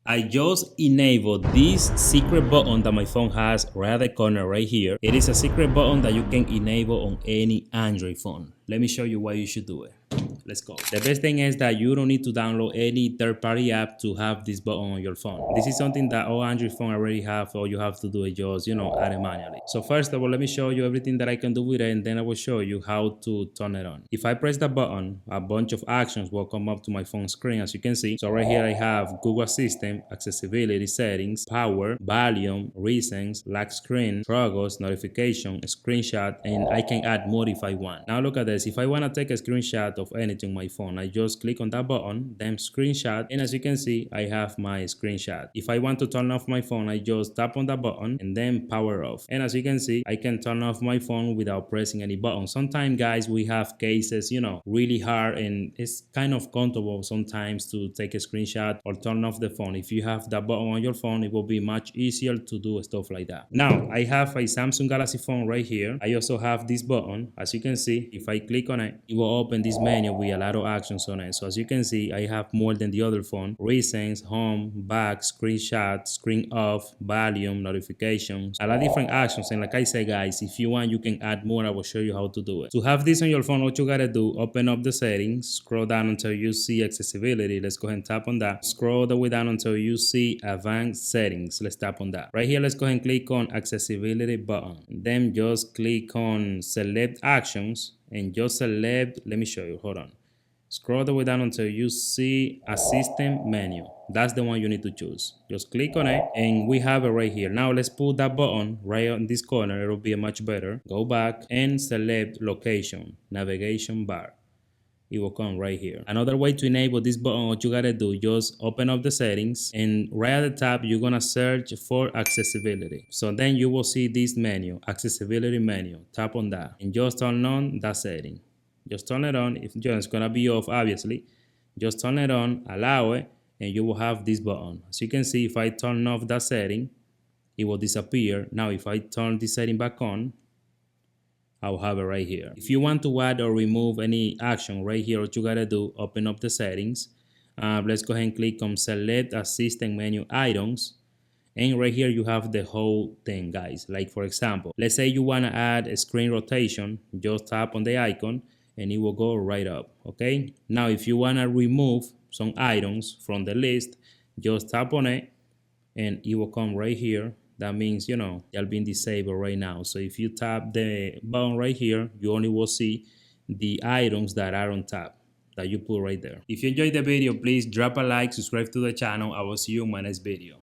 I just enabled this secret button that my phone has right at the corner right here. It is a secret button that you can enable on any Android phone. Let me show you why you should do it. Let's go. The best thing is that you don't need to download any third-party app to have this button on your phone. This is something that all Android phone already have. All you have to do is just, add it manually. So first of all, let me show you everything that I can do with it, and then I will show you how to turn it on. If I press the button, a bunch of actions will come up to my phone screen, as you can see. So right here I have Google Assistant, accessibility settings, power, volume, recents, lock screen, progress, notification, screenshot, and I can add more if I want. Now look at this. If I want to take a screenshot of anything on my phone, I just click on that button, then screenshot, and as you can see, I have my screenshot. If I want to turn off my phone, I just tap on that button and then power off. And as you can see, I can turn off my phone without pressing any button. Sometimes, guys, we have cases, really hard, and it's kind of comfortable sometimes to take a screenshot or turn off the phone. If you have that button on your phone, it will be much easier to do stuff like that. Now, I have a Samsung Galaxy phone right here. I also have this button. As you can see, if I click on it, it will open this menu with a lot of actions on it. So as you can see, I have more than the other phone. Recents, home, back, screenshot, screen off, volume, notifications, a lot of different actions. And like I said, guys, if you want, you can add more. I will show you how to do it. To have this on your phone, what you gotta do, open up the settings, scroll down until you see accessibility. Let's go ahead and tap on that. Scroll all the way down until you see advanced settings. Let's tap on that. Right here, let's go ahead and click on accessibility button. Then just click on select actions and just select, let me show you, hold on. Scroll the way down until you see assistant menu. That's the one you need to choose. Just click on it and we have it right here. Now let's put that button right on this corner. It'll be much better. Go back and select location, navigation bar. It will come right here. Another way to enable this button, what you gotta do, just open up the settings and right at the top, you're gonna search for accessibility. So then you will see this menu, accessibility menu. Tap on that and just turn on that setting. Just turn it on. If it's gonna be off, obviously, just turn it on, allow it, and you will have this button. As you can see, if I turn off that setting, it will disappear. Now, if I turn this setting back on, I'll have it right here. If you want to add or remove any action right here, what you gotta do, open up the settings. Let's go ahead and click on select assistant menu items. And right here, you have the whole thing, guys. Like for example, let's say you wanna add a screen rotation, just tap on the icon and it will go right up, okay? Now, if you wanna remove some items from the list, just tap on it and it will come right here. That means, they're being disabled right now. So if you tap the button right here, you only will see the items that are on top that you put right there. If you enjoyed the video, please drop a like, subscribe to the channel. I will see you in my next video.